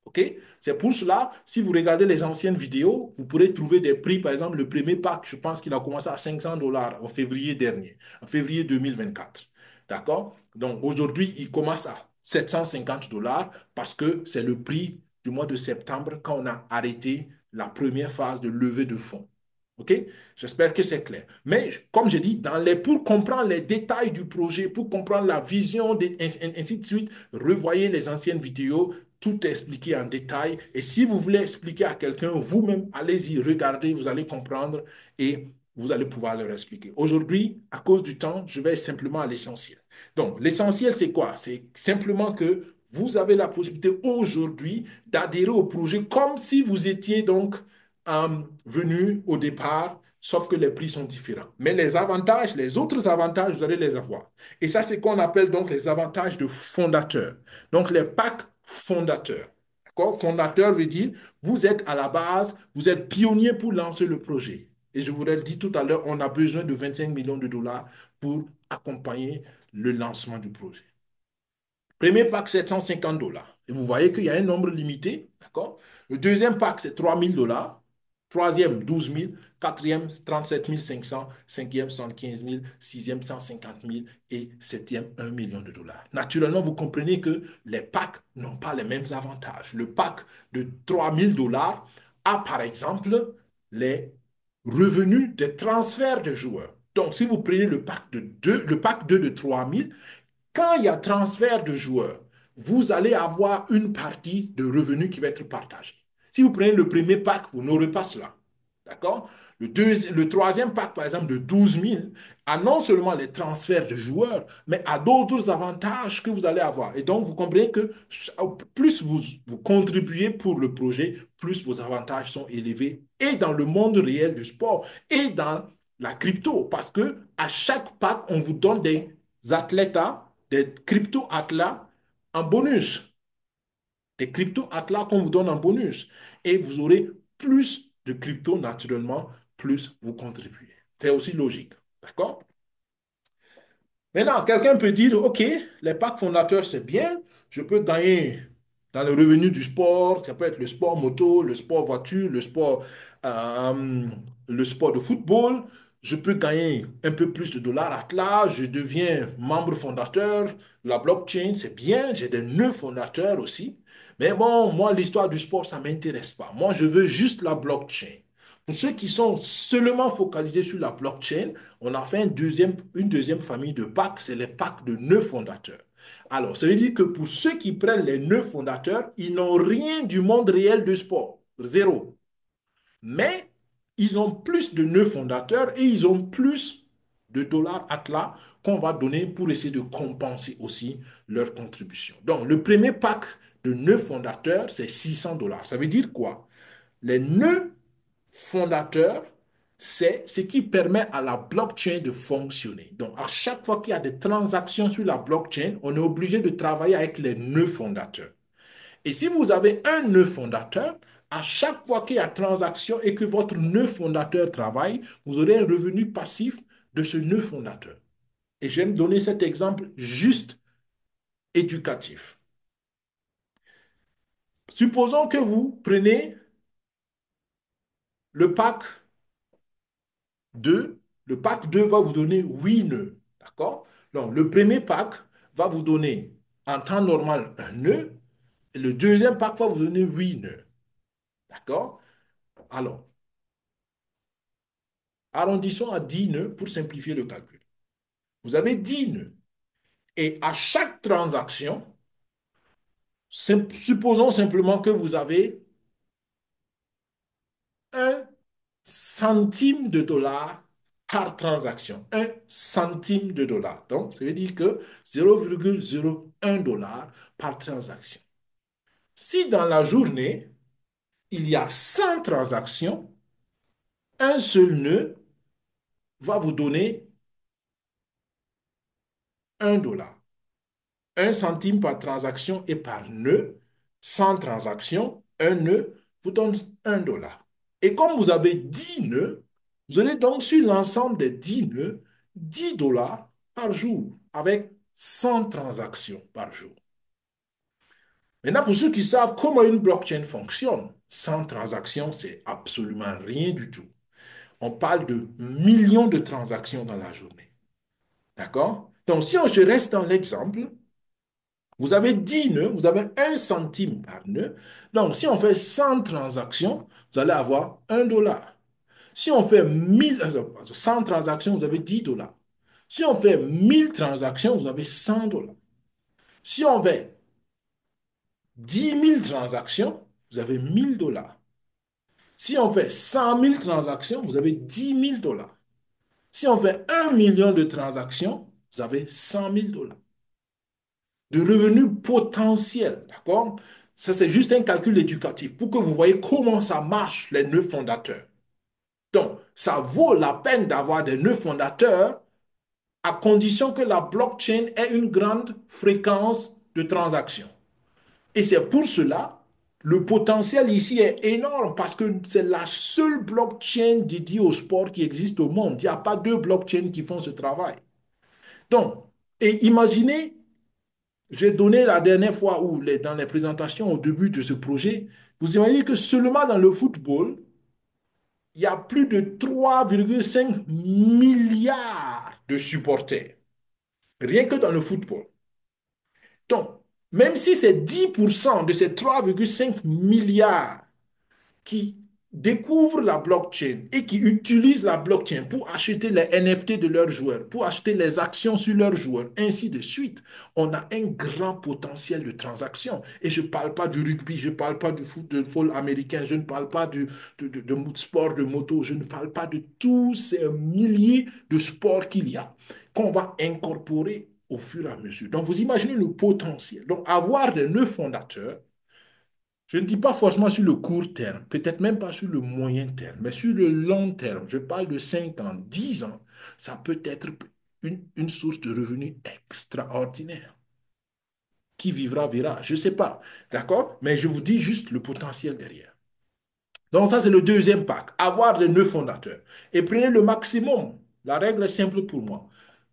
OK? C'est pour cela, si vous regardez les anciennes vidéos, vous pourrez trouver des prix. Par exemple, le premier pack, je pense qu'il a commencé à 500 dollars en février dernier, en février 2024. D'accord? Donc, aujourd'hui, il commence à 750 dollars parce que c'est le prix du mois de septembre quand on a arrêté la première phase de levée de fonds. OK? J'espère que c'est clair. Mais comme je dis, pour comprendre les détails du projet, pour comprendre la vision, ainsi de suite, revoyez les anciennes vidéos. Tout est expliqué en détail. Et si vous voulez expliquer à quelqu'un, vous-même, allez-y, regardez, vous allez comprendre et vous allez pouvoir leur expliquer. Aujourd'hui, à cause du temps, je vais simplement à l'essentiel. Donc, l'essentiel, c'est quoi? C'est simplement que vous avez la possibilité aujourd'hui d'adhérer au projet comme si vous étiez donc venu au départ, sauf que les prix sont différents. Mais les avantages, les autres avantages, vous allez les avoir. Et ça, c'est qu'on appelle donc les avantages de fondateur. Donc, les packs fondateurs. D'accord? Fondateur veut dire, vous êtes à la base, vous êtes pionnier pour lancer le projet. Et je vous l'ai dit tout à l'heure, on a besoin de 25 millions de dollars pour accompagner le lancement du projet. Premier pack, 750 dollars. Et vous voyez qu'il y a un nombre limité, d'accord? Le deuxième pack, c'est 3000 dollars. Troisième, 12 000. Quatrième, 37 500. Cinquième, 75 000. Sixième, 150 000. Et septième, 1 million de dollars. Naturellement, vous comprenez que les packs n'ont pas les mêmes avantages. Le pack de 3000 dollars a, par exemple, les revenus des transferts de joueurs. Donc, si vous prenez le pack 2 de 3000, quand il y a transfert de joueurs, vous allez avoir une partie de revenus qui va être partagée. Si vous prenez le premier pack, vous n'aurez pas cela. D'accord? Le troisième pack, par exemple, de 12 000, a non seulement les transferts de joueurs, mais a d'autres avantages que vous allez avoir. Et donc, vous comprenez que plus vous contribuez pour le projet, plus vos avantages sont élevés, et dans le monde réel du sport, et dans la crypto. Parce que à chaque pack, on vous donne des athlètes, des crypto-athlètes en bonus, des crypto-atlas qu'on vous donne en bonus. Et vous aurez plus de crypto naturellement, plus vous contribuez. C'est aussi logique. D'accord? Maintenant, quelqu'un peut dire, OK, les packs fondateurs, c'est bien. Je peux gagner dans le revenu du sport. Ça peut être le sport moto, le sport voiture, euh, le sport de football. Je peux gagner un peu plus de dollars à cela. Je deviens membre fondateur de la blockchain. C'est bien. J'ai des nœuds fondateurs aussi. Mais bon, moi, l'histoire du sport, ça ne m'intéresse pas. Moi, je veux juste la blockchain. Pour ceux qui sont seulement focalisés sur la blockchain, on a fait une deuxième famille de packs, c'est les packs de nœuds fondateurs. Alors, ça veut dire que pour ceux qui prennent les nœuds fondateurs, ils n'ont rien du monde réel du sport. Zéro. Mais ils ont plus de nœuds fondateurs et ils ont plus de dollars Atlas qu'on va donner pour essayer de compenser aussi leur contribution. Donc, le premier pack de nœuds fondateurs, c'est 600 dollars. Ça veut dire quoi? Les nœuds fondateur, c'est ce qui permet à la blockchain de fonctionner. Donc, à chaque fois qu'il y a des transactions sur la blockchain, on est obligé de travailler avec les nœuds fondateurs. Et si vous avez un nœud fondateur, à chaque fois qu'il y a transaction et que votre nœud fondateur travaille, vous aurez un revenu passif de ce nœud fondateur. Et je vais me donner cet exemple juste éducatif. Supposons que vous prenez le pack 2, le pack 2 va vous donner 8 nœuds. D'accord? Donc, le premier pack va vous donner en temps normal un nœud et le deuxième pack va vous donner 8 nœuds. D'accord? Alors, arrondissons à 10 nœuds pour simplifier le calcul. Vous avez 10 nœuds et à chaque transaction, supposons simplement que vous avez un centime de dollar par transaction. Un centime de dollar. Donc, ça veut dire que 0,01 dollar par transaction. Si dans la journée, il y a 100 transactions, un seul nœud va vous donner 1 dollar. Un centime par transaction et par nœud. 100 transactions, un nœud vous donne 1 dollar. Et comme vous avez 10 nœuds, vous aurez donc sur l'ensemble des 10 nœuds 10 dollars par jour avec 100 transactions par jour. Maintenant, pour ceux qui savent comment une blockchain fonctionne, 100 transactions, c'est absolument rien du tout. On parle de millions de transactions dans la journée. D'accord? Donc, si on se reste dans l'exemple, vous avez 10 nœuds, vous avez un centime par nœud. Donc, si on fait 100 transactions, vous allez avoir 1 dollar. Si on fait 100 transactions, vous avez 10 dollars. Si on fait 1000 transactions, vous avez 100 dollars. Si on fait 10 000 transactions, vous avez 1000 dollars. Si on fait 100 000 transactions, vous avez 10 000 dollars. Si on fait 1 million de transactions, vous avez 100 000 dollars de revenus potentiels. D'accord? Ça, c'est juste un calcul éducatif pour que vous voyez comment ça marche, les nœuds fondateurs. Donc, ça vaut la peine d'avoir des nœuds fondateurs à condition que la blockchain ait une grande fréquence de transactions. Et c'est pour cela, le potentiel ici est énorme parce que c'est la seule blockchain dédiée au sport qui existe au monde. Il n'y a pas deux blockchains qui font ce travail. Donc, et imaginez, j'ai donné la dernière fois où dans les présentations au début de ce projet, vous imaginez que seulement dans le football, il y a plus de 3,5 milliards de supporters. Rien que dans le football. Donc, même si c'est 10% de ces 3,5 milliards qui découvrent la blockchain et qui utilisent la blockchain pour acheter les NFT de leurs joueurs, pour acheter les actions sur leurs joueurs, ainsi de suite, on a un grand potentiel de transaction. Et je ne parle pas du rugby, je ne parle pas du football américain, je ne parle pas de sport de moto, je ne parle pas de tous ces milliers de sports qu'il y a qu'on va incorporer au fur et à mesure. Donc, vous imaginez le potentiel. Donc, avoir des nœuds fondateurs, je ne dis pas forcément sur le court terme, peut-être même pas sur le moyen terme, mais sur le long terme, je parle de 5 ans, 10 ans, ça peut être une source de revenus extraordinaire. Qui vivra verra, je ne sais pas, d'accord? Mais je vous dis juste le potentiel derrière. Donc ça, c'est le deuxième pack, avoir les nœuds fondateurs. Et prenez le maximum. La règle est simple pour moi.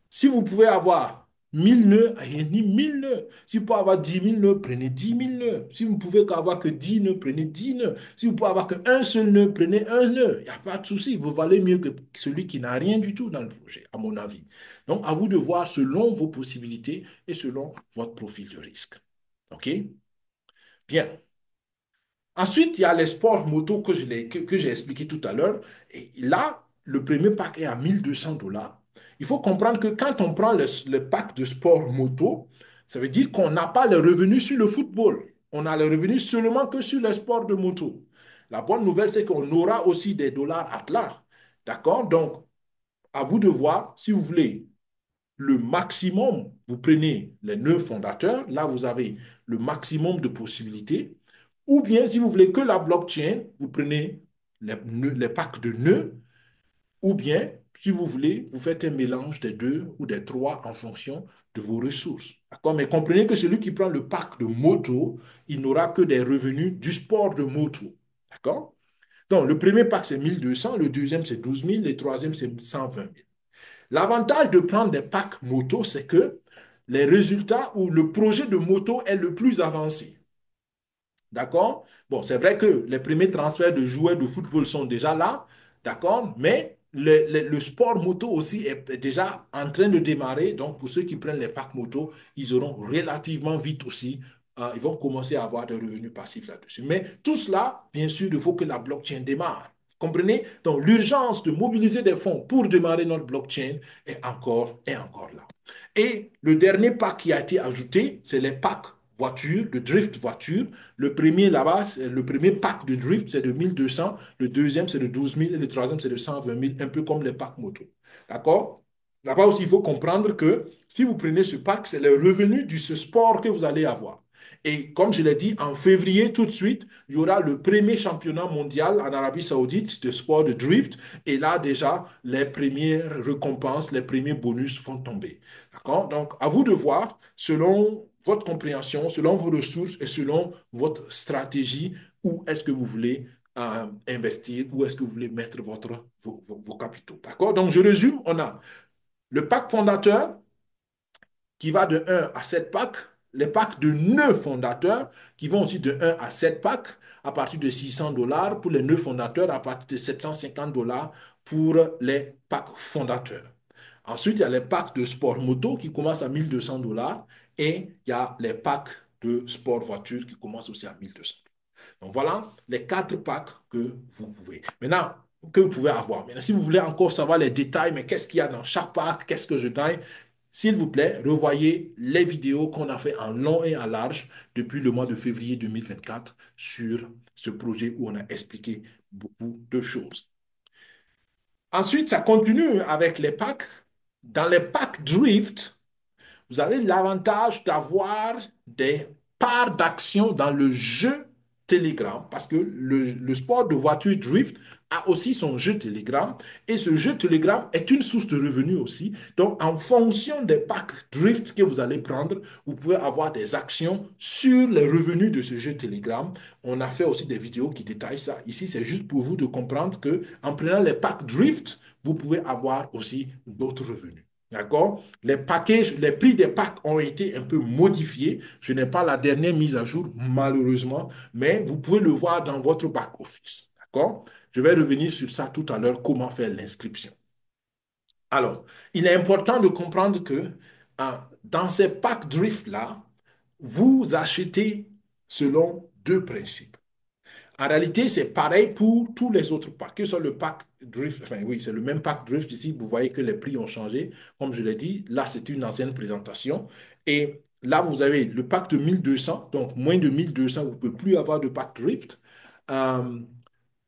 Si vous pouvez avoir 1000 nœuds, ayez 1000 nœuds. Si vous pouvez avoir 10 000 nœuds, prenez 10 000 nœuds. Si vous ne pouvez qu'avoir que 10 nœuds, prenez 10 nœuds. Si vous pouvez avoir qu'un seul nœud, prenez un nœud. Il n'y a pas de souci. Vous valez mieux que celui qui n'a rien du tout dans le projet, à mon avis. Donc, à vous de voir selon vos possibilités et selon votre profil de risque. OK? Bien. Ensuite, il y a les sports moto que j'ai expliqué tout à l'heure. Et là, le premier pack est à 1200 $. Il faut comprendre que quand on prend le pack de sport moto, ça veut dire qu'on n'a pas les revenus sur le football. On a les revenus seulement que sur les sports de moto. La bonne nouvelle, c'est qu'on aura aussi des dollars à plat. D'accord? Donc, à vous de voir si vous voulez le maximum, vous prenez les nœuds fondateurs, là vous avez le maximum de possibilités, ou bien si vous voulez que la blockchain, vous prenez les packs de nœuds, ou bien si vous voulez, vous faites un mélange des deux ou des trois en fonction de vos ressources. D'accord? Mais comprenez que celui qui prend le pack de moto, il n'aura que des revenus du sport de moto. D'accord? Donc, le premier pack, c'est 1200, le deuxième, c'est 12 000, le troisième, c'est 120 000. L'avantage de prendre des packs moto, c'est que les résultats ou le projet de moto est le plus avancé. D'accord? Bon, c'est vrai que les premiers transferts de joueurs de football sont déjà là, d'accord? Mais le sport moto aussi est déjà en train de démarrer. Donc, pour ceux qui prennent les packs moto, ils auront relativement vite aussi, ils vont commencer à avoir des revenus passifs là-dessus. Mais tout cela, bien sûr, il faut que la blockchain démarre. Comprenez? Donc, l'urgence de mobiliser des fonds pour démarrer notre blockchain est encore là. Et le dernier pack qui a été ajouté, c'est les packs voitures, de drift voiture. Le premier là-bas, le premier pack de drift, c'est de 1200. Le deuxième, c'est de 12 000. Et le troisième, c'est de 120 000, un peu comme les packs moto. D'accord? Là-bas aussi, il faut comprendre que si vous prenez ce pack, c'est le revenu de ce sport que vous allez avoir. Et comme je l'ai dit, en février, tout de suite, il y aura le premier championnat mondial en Arabie Saoudite de sport de drift. Et là, déjà, les premières récompenses, les premiers bonus vont tomber. D'accord? Donc, à vous de voir, selon votre compréhension, selon vos ressources et selon votre stratégie, où est-ce que vous voulez investir, où est-ce que vous voulez mettre vos capitaux. D'accord? Donc, je résume, on a le pack fondateur, qui va de 1 à 7 packs, les packs de nœuds fondateurs qui vont aussi de 1 à 7 packs à partir de 600 $ pour les nœuds fondateurs, à partir de 750 $ pour les packs fondateurs. Ensuite, il y a les packs de sport moto qui commencent à 1200 $ et il y a les packs de sport voiture qui commencent aussi à 1200. Donc voilà les 4 packs que vous pouvez. Maintenant, que vous pouvez avoir. Maintenant, si vous voulez encore savoir les détails, mais qu'est-ce qu'il y a dans chaque pack, qu'est-ce que je gagne, s'il vous plaît, revoyez les vidéos qu'on a fait en long et en large depuis le mois de février 2024 sur ce projet où on a expliqué beaucoup de choses. Ensuite, ça continue avec les packs. Dans les packs Drift, vous avez l'avantage d'avoir des parts d'action dans le jeu Telegram, parce que le sport de voiture Drift a aussi son jeu Telegram, et ce jeu Telegram est une source de revenus aussi. Donc, en fonction des packs Drift que vous allez prendre, vous pouvez avoir des actions sur les revenus de ce jeu Telegram. On a fait aussi des vidéos qui détaillent ça. Ici, c'est juste pour vous de comprendre que en prenant les packs Drift, vous pouvez avoir aussi d'autres revenus. D'accord? Les packages, les prix des packs ont été un peu modifiés. Je n'ai pas la dernière mise à jour, malheureusement, mais vous pouvez le voir dans votre back-office. D'accord? Je vais revenir sur ça tout à l'heure, comment faire l'inscription. Alors, il est important de comprendre que dans ces packs drift-là, vous achetez selon deux principes. En réalité, c'est pareil pour tous les autres packs, que ce soit le pack Drift, enfin oui, c'est le même pack Drift ici, vous voyez que les prix ont changé. Comme je l'ai dit, là, c'est une ancienne présentation. Et là, vous avez le pack de 1200, donc moins de 1200, vous ne pouvez plus avoir de pack Drift. Euh,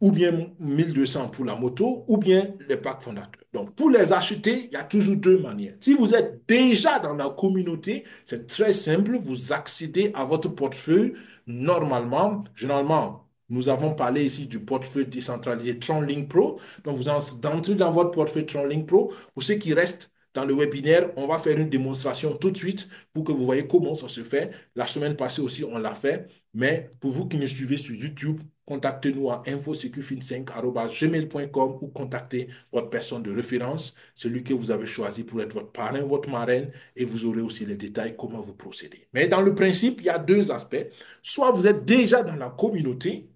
ou bien 1200 pour la moto, ou bien les packs fondateurs. Donc, pour les acheter, il y a toujours deux manières. Si vous êtes déjà dans la communauté, c'est très simple, vous accédez à votre portefeuille normalement. Généralement, nous avons parlé ici du portefeuille décentralisé TronLink Pro. Donc, vous entrez dans votre portefeuille TronLink Pro. Pour ceux qui restent dans le webinaire, on va faire une démonstration tout de suite pour que vous voyez comment ça se fait. La semaine passée aussi, on l'a fait. Mais pour vous qui me suivez sur YouTube, contactez-nous à infosecufin5@gmail.com ou contactez votre personne de référence, celui que vous avez choisi pour être votre parrain, votre marraine, et vous aurez aussi les détails comment vous procédez. Mais dans le principe, il y a deux aspects. Soit vous êtes déjà dans la communauté,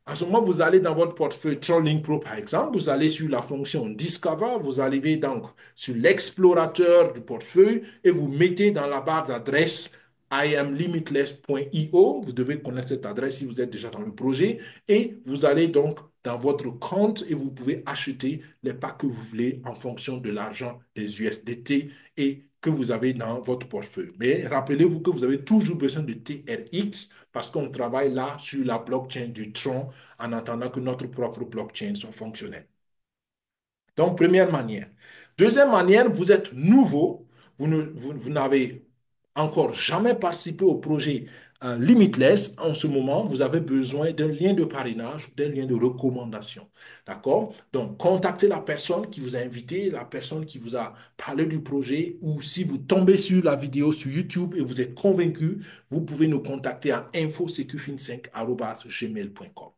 en ce moment, vous allez dans votre portefeuille TronLink Pro, par exemple, vous allez sur la fonction Discover, vous arrivez donc sur l'explorateur du portefeuille et vous mettez dans la barre d'adresse iamlimitless.io. Vous devez connaître cette adresse si vous êtes déjà dans le projet et vous allez donc dans votre compte et vous pouvez acheter les packs que vous voulez en fonction de l'argent des USDT et que vous avez dans votre portefeuille. Mais rappelez-vous que vous avez toujours besoin de TRX parce qu'on travaille là sur la blockchain du Tron en attendant que notre propre blockchain soit fonctionnel. Donc, première manière. Deuxième manière, vous êtes nouveau, vous n'avez encore jamais participé au projet Limitless. En ce moment, vous avez besoin d'un lien de parrainage, d'un lien de recommandation. D'accord? Donc, contactez la personne qui vous a invité, la personne qui vous a parlé du projet, ou si vous tombez sur la vidéo sur YouTube et vous êtes convaincu, vous pouvez nous contacter à infosecufin5@gmail.com.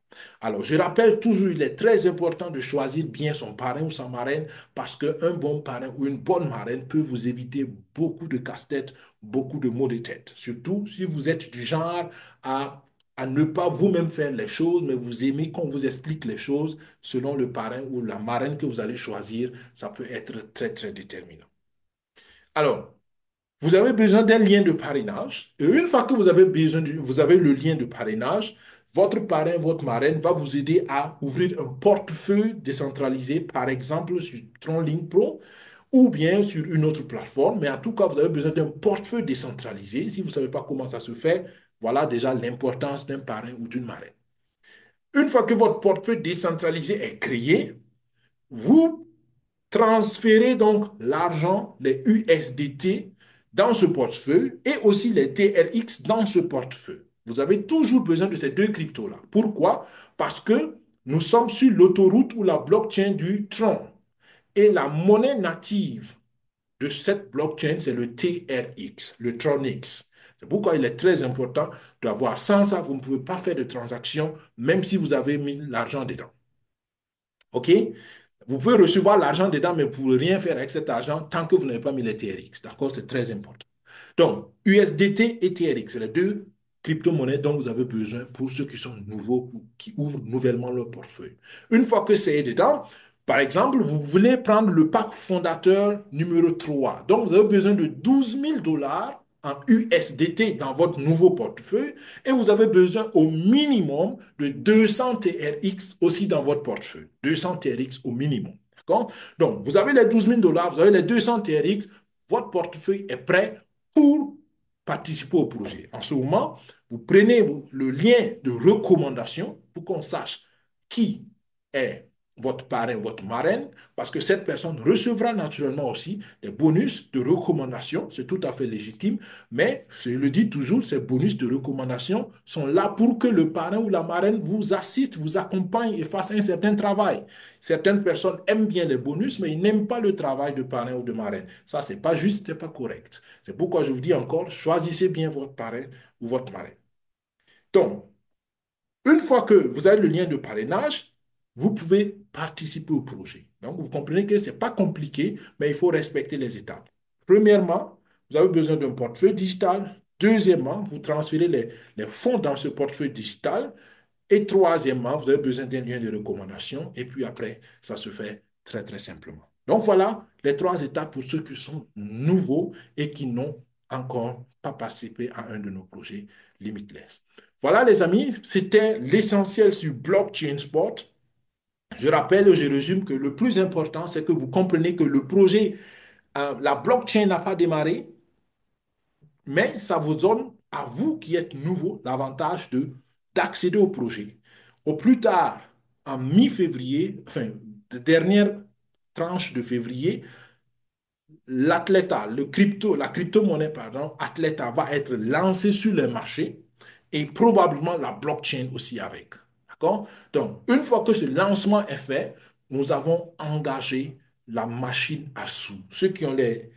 Alors, je rappelle toujours, il est très important de choisir bien son parrain ou sa marraine parce qu'un bon parrain ou une bonne marraine peut vous éviter beaucoup de casse-tête, beaucoup de maux de tête. Surtout si vous êtes du genre à ne pas vous-même faire les choses, mais vous aimez qu'on vous explique les choses selon le parrain ou la marraine que vous allez choisir. Ça peut être très, très déterminant. Alors, vous avez besoin d'un lien de parrainage. Et une fois que vous avez le lien de parrainage, votre parrain, votre marraine va vous aider à ouvrir un portefeuille décentralisé, par exemple sur TronLink Pro ou bien sur une autre plateforme. Mais en tout cas, vous avez besoin d'un portefeuille décentralisé. Si vous ne savez pas comment ça se fait, voilà déjà l'importance d'un parrain ou d'une marraine. Une fois que votre portefeuille décentralisé est créé, vous transférez donc l'argent, les USDT, dans ce portefeuille et aussi les TRX dans ce portefeuille. Vous avez toujours besoin de ces deux cryptos-là. Pourquoi? Parce que nous sommes sur l'autoroute ou la blockchain du Tron. Et la monnaie native de cette blockchain, c'est le TRX, le TronX. C'est pourquoi il est très important d'avoir. Sans ça, vous ne pouvez pas faire de transaction, même si vous avez mis l'argent dedans. OK? Vous pouvez recevoir l'argent dedans, mais vous ne pouvez rien faire avec cet argent tant que vous n'avez pas mis les TRX. D'accord? C'est très important. Donc, USDT et TRX, c'est les deux crypto-monnaies dont vous avez besoin pour ceux qui sont nouveaux ou qui ouvrent nouvellement leur portefeuille. Une fois que c'est dedans, par exemple, vous voulez prendre le pack fondateur numéro 3. Donc, vous avez besoin de 12 000 $ en USDT dans votre nouveau portefeuille et vous avez besoin au minimum de 200 TRX aussi dans votre portefeuille. 200 TRX au minimum. D'accord? Donc, vous avez les 12 000 $, vous avez les 200 TRX, votre portefeuille est prêt pour participer au projet. En ce moment, vous prenez le lien de recommandation pour qu'on sache qui est votre parrain, votre marraine, parce que cette personne recevra naturellement aussi des bonus de recommandation, c'est tout à fait légitime, mais je le dis toujours, ces bonus de recommandation sont là pour que le parrain ou la marraine vous assiste, vous accompagne et fasse un certain travail. Certaines personnes aiment bien les bonus, mais ils n'aiment pas le travail de parrain ou de marraine. Ça, c'est pas juste, c'est pas correct. C'est pourquoi je vous dis encore, choisissez bien votre parrain ou votre marraine. Donc, une fois que vous avez le lien de parrainage, vous pouvez participer au projet. Donc, vous comprenez que ce n'est pas compliqué, mais il faut respecter les étapes. Premièrement, vous avez besoin d'un portefeuille digital. Deuxièmement, vous transférez les fonds dans ce portefeuille digital. Et troisièmement, vous avez besoin d'un lien de recommandation. Et puis après, ça se fait très, très simplement. Donc voilà les trois étapes pour ceux qui sont nouveaux et qui n'ont encore pas participé à un de nos projets Limitless. Voilà, les amis, c'était l'essentiel sur Blockchain Sport. Je rappelle et je résume que le plus important, c'est que vous comprenez que le projet, la blockchain n'a pas démarré, mais ça vous donne, à vous qui êtes nouveau, l'avantage d'accéder au projet. Au plus tard, en mi-février, enfin, de dernière tranche de février, l'Athleta, la crypto-monnaie, pardon, Athleta va être lancée sur les marchés et probablement la blockchain aussi avec. D'accord? Donc, une fois que ce lancement est fait, nous avons engagé la machine à sous. Ceux qui ont les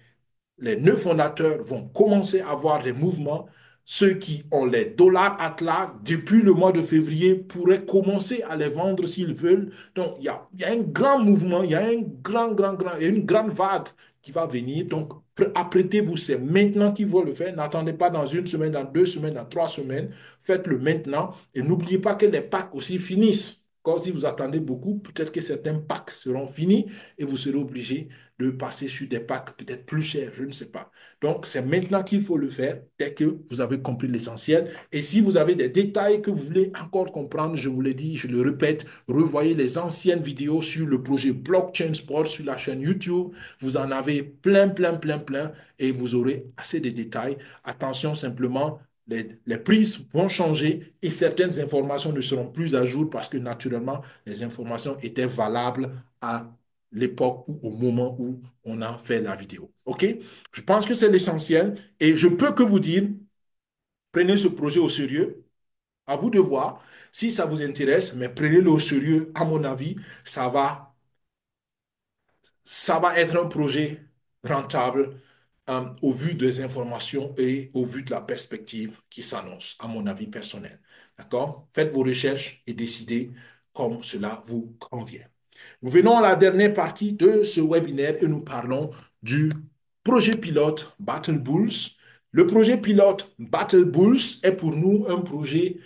9 fondateurs vont commencer à avoir des mouvements. Ceux qui ont les dollars Atlas depuis le mois de février pourraient commencer à les vendre s'ils veulent. Donc, il y a un grand mouvement, il y a un il y a une grande vague qui va venir. Donc, apprêtez-vous, c'est maintenant qu'il faut le faire. N'attendez pas dans une semaine, dans 2 semaines, dans 3 semaines. Faites-le maintenant et n'oubliez pas que les packs aussi finissent. Quand si vous attendez beaucoup, peut-être que certains packs seront finis et vous serez obligé de passer sur des packs peut-être plus chers, je ne sais pas. Donc, c'est maintenant qu'il faut le faire dès que vous avez compris l'essentiel. Et si vous avez des détails que vous voulez encore comprendre, je vous l'ai dit, je le répète, revoyez les anciennes vidéos sur le projet Blockchain Sport sur la chaîne YouTube. Vous en avez plein, plein, plein, plein et vous aurez assez de détails. Attention simplement, les prix vont changer et certaines informations ne seront plus à jour parce que naturellement, les informations étaient valables à l'époque ou au moment où on a fait la vidéo. OK? Je pense que c'est l'essentiel et je peux que vous dire, prenez ce projet au sérieux. À vous de voir si ça vous intéresse, mais prenez-le au sérieux. À mon avis, ça va être un projet rentable au vu des informations et au vu de la perspective qui s'annonce, à mon avis personnel. D'accord? Faites vos recherches et décidez comme cela vous convient. Nous venons à la dernière partie de ce webinaire et nous parlons du projet pilote Battle Bulls. Le projet pilote Battle Bulls est pour nous un projet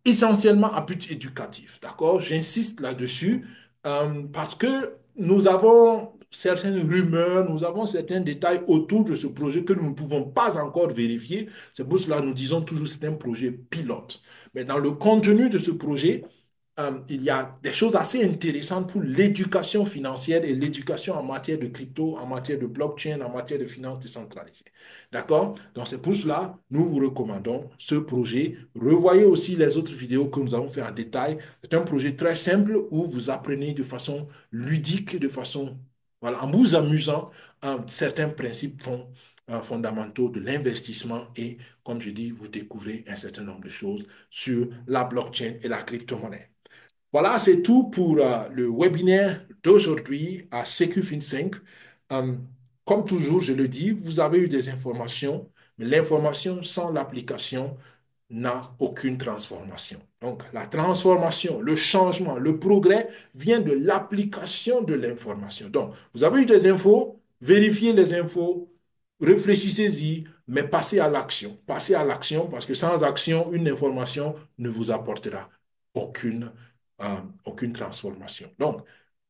essentiellement à but éducatif. D'accord? J'insiste là-dessus parce que nous avons certaines rumeurs, nous avons certains détails autour de ce projet que nous ne pouvons pas encore vérifier. C'est pour cela que nous disons toujours que c'est un projet pilote. Mais dans le contenu de ce projet, il y a des choses assez intéressantes pour l'éducation financière et l'éducation en matière de crypto, en matière de blockchain, en matière de finances décentralisées. D'accord? Donc, c'est pour cela nous vous recommandons ce projet. Revoyez aussi les autres vidéos que nous avons fait en détail. C'est un projet très simple où vous apprenez de façon ludique, de façon, voilà, en vous amusant, certains principes fondamentaux de l'investissement et, comme je dis, vous découvrez un certain nombre de choses sur la blockchain et la crypto-monnaie. Voilà, c'est tout pour le webinaire d'aujourd'hui à SecuFin5. Euh, Comme toujours, je le dis, vous avez eu des informations, mais l'information sans l'application n'a aucune transformation. Donc, la transformation, le changement, le progrès vient de l'application de l'information. Donc, vous avez eu des infos, vérifiez les infos, réfléchissez-y, mais passez à l'action. Passez à l'action parce que sans action, une information ne vous apportera aucune, aucune transformation. Donc,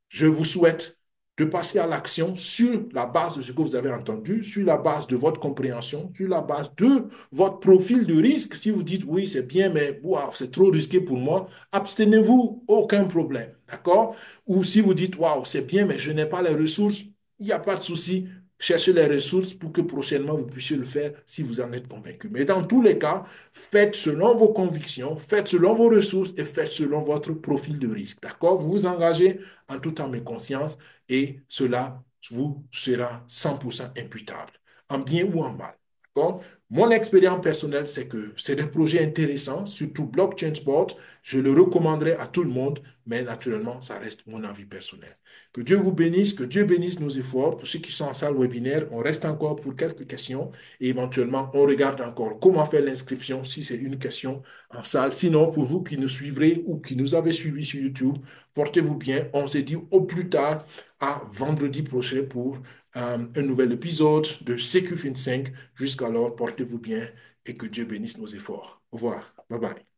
je vous souhaite de passer à l'action sur la base de ce que vous avez entendu, sur la base de votre compréhension, sur la base de votre profil de risque. Si vous dites oui, c'est bien, mais wow, c'est trop risqué pour moi, abstenez-vous, aucun problème. D'accord? Ou si vous dites waouh, c'est bien, mais je n'ai pas les ressources, il n'y a pas de souci. Cherchez les ressources pour que prochainement vous puissiez le faire si vous en êtes convaincu. Mais dans tous les cas, faites selon vos convictions, faites selon vos ressources et faites selon votre profil de risque. D'accord? Vous vous engagez en toute âme et conscience et cela vous sera 100% imputable, en bien ou en mal. D'accord? Mon expérience personnelle, c'est que c'est des projets intéressants, surtout Blockchain Sport. Je le recommanderais à tout le monde, mais naturellement, ça reste mon avis personnel. Que Dieu vous bénisse, que Dieu bénisse nos efforts. Pour ceux qui sont en salle webinaire, on reste encore pour quelques questions et éventuellement, on regarde encore comment faire l'inscription si c'est une question en salle. Sinon, pour vous qui nous suivrez ou qui nous avez suivis sur YouTube, portez-vous bien. On se dit au plus tard à vendredi prochain pour un nouvel épisode de CQFin 5. Jusqu'alors, portez-vous bien et que Dieu bénisse nos efforts. Au revoir. Bye bye.